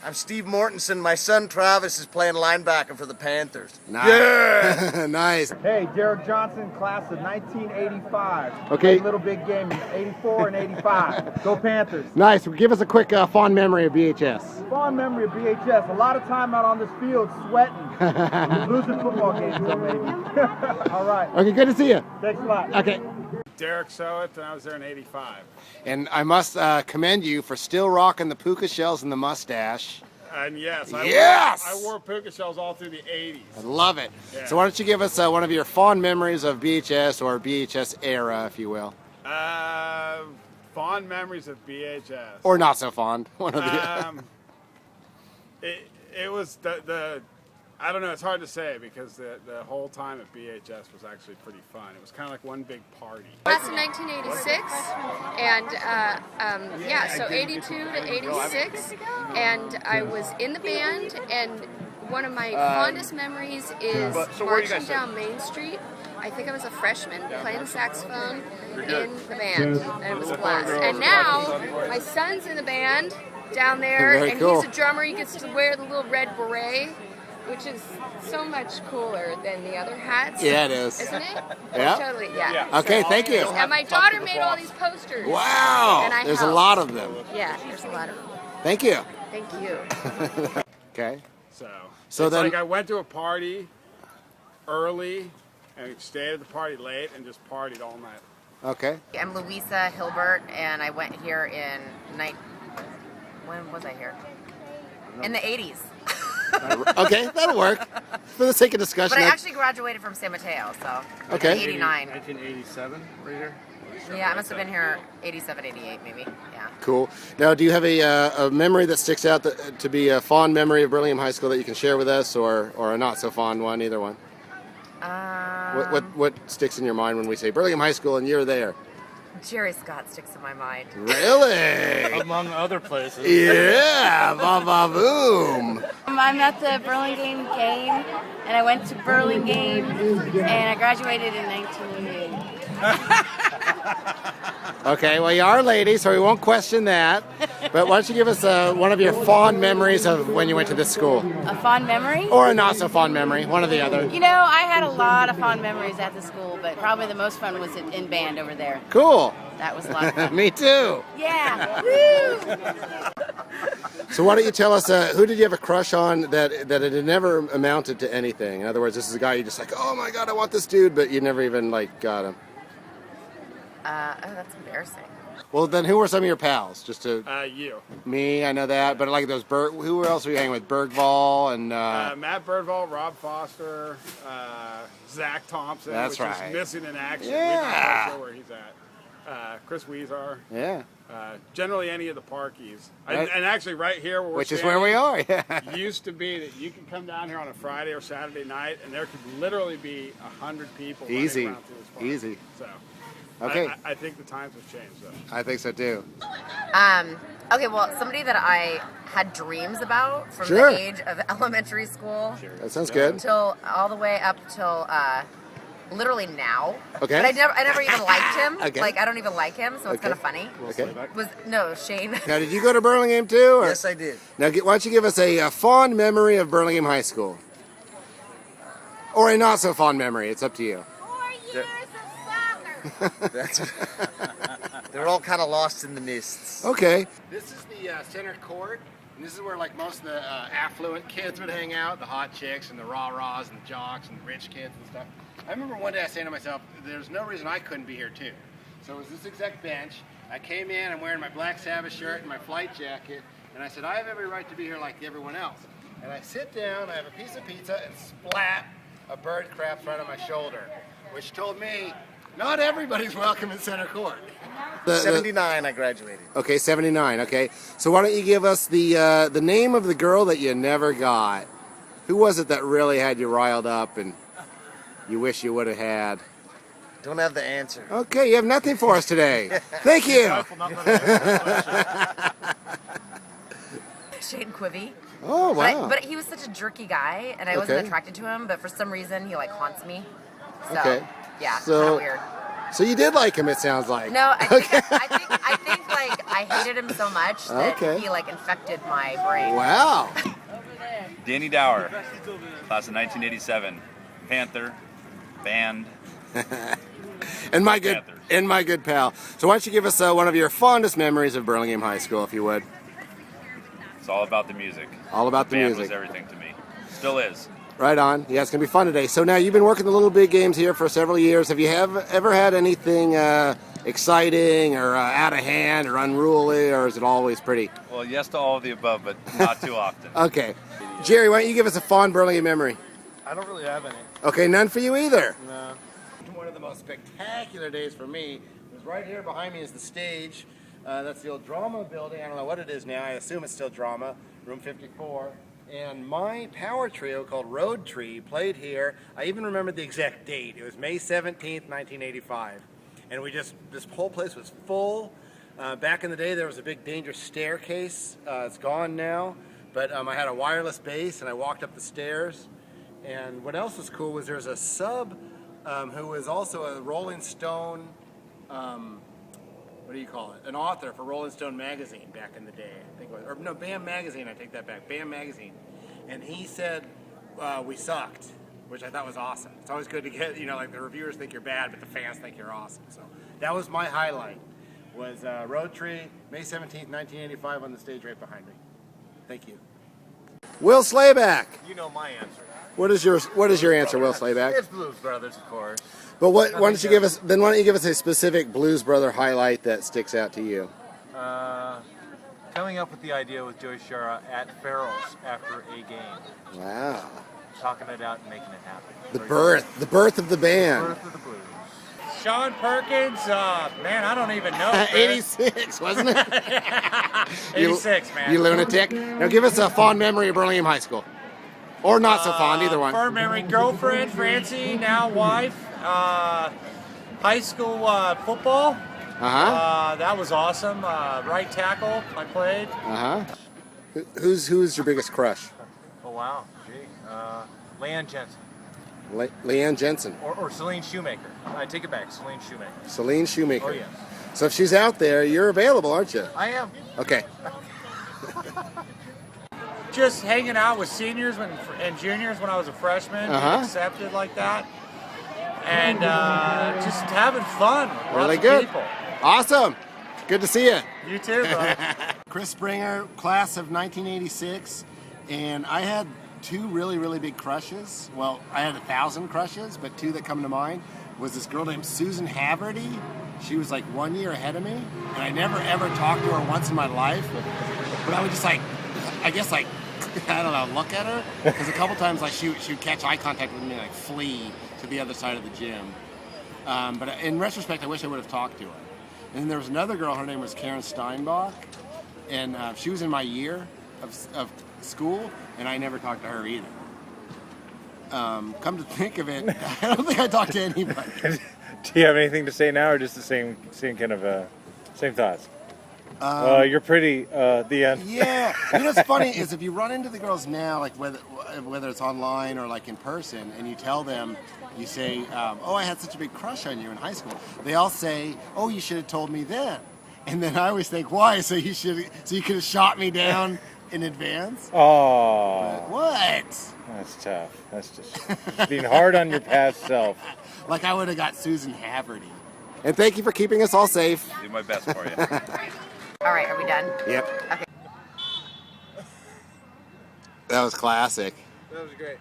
I'm Steve Mortensen. My son Travis is playing linebacker for the Panthers. Nice. Yeah! Nice. Hey, Derek Johnson, class of 1985. Okay. Played Little Big Game in 84 and 85. Go Panthers. Nice. Give us a quick fond memory of BHS. Fond memory of BHS. A lot of time out on this field sweating. Losing football games, though, maybe. All right. Okay, good to see you. Thanks a lot. Okay. Derek Sowett, and I was there in 85. And I must commend you for still rocking the puka shells and the mustache. And yes, I wore puka shells all through the 80s. I love it. Yeah. So why don't you give us one of your fond memories of BHS or BHS era, if you will. Fond memories of BHS. Or not so fond. One of the. It was the I don't know, it's hard to say because the whole time at BHS was actually pretty fun. It was kind of like one big party. Class of 1986, and so 82 to 86, and I was in the band, and one of my fondest memories is marching down Main Street. I think I was a freshman playing the saxophone in the band, and it was a blast. And now my son's in the band down there, Very and cool. he's a drummer. He gets to wear the little red beret, which is so much cooler than the other hats. Yeah, it is. Isn't it? Yeah. Totally, yeah. Okay, thank you. And my daughter made all these posters. Wow. And I There's a helped. lot of them. Yeah, there's a lot of them. Thank you. Thank you. Okay. So So it's then- like I went to a party early and stayed at the party late and just partied all night. Okay. I'm Louisa Hilbert, and I went here in when was I here? In the 80s. Okay, that'll work. For the sake of discussion. But I that- actually graduated from San Mateo, so Okay. 89. 1987, right here. Yeah, I must have been here 87, 88 maybe. Yeah. Cool. Now, do you have a memory that sticks out to be a fond memory of Burlingame High School that you can share with us, or a not so fond one? Either one. What sticks in your mind when we say Burlingame High School and you're there? Jerry Scott sticks in my mind. Really? Among other places. Yeah. Ba ba boom. I'm at the Burlingame game, and I went to Burlingame, and I graduated in 1988. Okay. Well, you are a lady, so we won't question that. But why don't you give us one of your fond memories of when you went to this school, A fond memory? or a not so fond memory, one or the other. You know, I had a lot of fond memories at the school, but probably the most fun was in band over there. Cool. That was a lot of fun. Me too. Yeah. Woo! So why don't you tell us who did you have a crush on that it had never amounted to anything? In other words, this is a guy you just like, oh my god, I want this dude, but you never even got him. That's embarrassing. Well, then who were some of your pals? Just to You. me, I know that, but like those who else were you hanging with? Bergvall and Matt Birdvall, Rob Foster, Zach Thompson, That's which right. is missing in action. Yeah. We're not sure where he's at. Chris Weezar. yeah, Generally any of the Parkies. Right. And actually right here where we're which is where we are. Yeah. used to be that you could come down here on a Friday or Saturday night and there could literally be 100 people Easy. running around through this park. Easy. So Okay. I think the times have changed though. I think so too. Okay, well, somebody that I had dreams about from Sure. the age of elementary school That sounds good. till all the way up till literally now. Okay. But I never even liked him. Okay. Like, I don't even like him, so it's Okay. kind of funny. Okay. Shane. Now, did you go to Burlingame too? Or? Yes, I did. Now, why don't you give us a fond memory of Burlingame High School, or a not so fond memory? It's up to you. 4 years of soccer. That's they're all kind of lost in the mists. Okay. This is the center court, and this is where like most of the affluent kids would hang out, the hot chicks and the rah-rahs and the jocks and the rich kids and stuff. I remember one day I saying to myself, there's no reason I couldn't be here too. So it was this exact bench. I came in, I'm wearing my Black Sabbath shirt and my flight jacket, and I said, I have every right to be here like everyone else. And I sit down, I have a piece of pizza, and splat, a bird craps right on my shoulder, which told me, not everybody's welcome in center court. 79, I graduated. Okay, 79, okay. So why don't you give us the name of the girl that you never got? Who was it that really had you riled up and you wish you would have had? Don't have the answer. Okay, you have nothing for us today. Thank you. Shane Quivy. Oh, wow. But he was such a jerky guy, and I wasn't Okay. attracted to him, but for some reason, he haunts me. So, Okay. yeah, So- kind of weird. So you did like him, it sounds like. No, I think I hated him so much that he like infected my brain. Wow. Danny Dower, class of 1987, Panther, band. And my good pal. So why don't you give us one of your fondest memories of Burlingame High School, if you would? It's all about the music. All about the band music. Was everything to me. Still is. Right on. Yeah, it's going to be fun today. So now you've been working the little big games here for several years. Have you ever had anything exciting or out of hand or unruly, or is it always pretty? Well, yes to all of the above, but not too often. Okay. Jerry, why don't you give us a fond Burlingame memory? I don't really have any. Okay, none for you either. No. One of the most spectacular days for me was right here behind me is the stage. That's the old drama building. I don't know what it is now. I assume it's still drama, room 54. And my power trio called Road Tree played here. I even remember the exact date. It was May 17th, 1985. And this whole place was full. Back in the day, there was a big dangerous staircase. It's gone now. But I had a wireless bass, and I walked up the stairs. And what else was cool was there was a sub who was also a Rolling Stone, what do you call it? An author for Rolling Stone magazine back in the day. I think it was, or no, BAM magazine. I take that back. BAM magazine, and he said we sucked, which I thought was awesome. It's always good to get, like the reviewers think you're bad, but the fans think you're awesome. So that was my highlight. Was Road Tree, May 17th, 1985, on the stage right behind me. Thank you. Will Slayback. You know my answer. What is your answer, Will Slayback? It's Blues Brothers, of course. But why don't you give us a specific Blues Brother highlight that sticks out to you? Coming up with the idea with Joey Shara at Farrell's after a game. Wow. Talking it out and making it happen. The birth of the band. Birth of the Blues. Sean Perkins, man, I don't even know. 86, wasn't it? 86, man. You lunatic. Now give us a fond memory of Burlingame High School. Or not so fond, either one. Fond memory, girlfriend, Francie, now wife. High school football. That was awesome. Right tackle, I played. Who's your biggest crush? Oh, wow. Gee. Leanne Jensen. Leanne Jensen. Or Celine Shoemaker. I take it back, Celine Shoemaker. Celine Shoemaker. Oh, yes. So if she's out there, you're available, aren't you? I am. Okay. Just hanging out with seniors and juniors when I was a freshman, being accepted like that, and just having fun. Really Lots good. Of people. Awesome. Good to see you. You too, bro. Chris Springer, class of 1986, and I had two really, really big crushes. Well, I had 1,000 crushes, but two that come to mind was this girl named Susan Haverty. She was like 1 year ahead of me, and I never ever talked to her once in my life, but I would just I don't know, look at her, because a couple times she would catch eye contact with me and flee to the other side of the gym. But in retrospect, I wish I would have talked to her. And then there was another girl, her name was Karen Steinbach, and she was in my year of school, and I never talked to her either. Come to think of it, I don't think I talked to anybody. Do you have anything to say now, or just the same kind of same thoughts? You're pretty. The end. Yeah, what's funny is if you run into the girls now, like whether it's online or like in person, and you tell them, you say, "Oh, I had such a big crush on you in high school." They all say, "Oh, you should have told me then." And then I always think, "Why? So you could have shot me down in advance?" Oh. But what? That's tough. That's just being hard on your past self. Like I would have got Susan Haverty. And thank you for keeping us all safe. Do my best for you. All right, are we done? Yep. Okay. That was classic. That was great.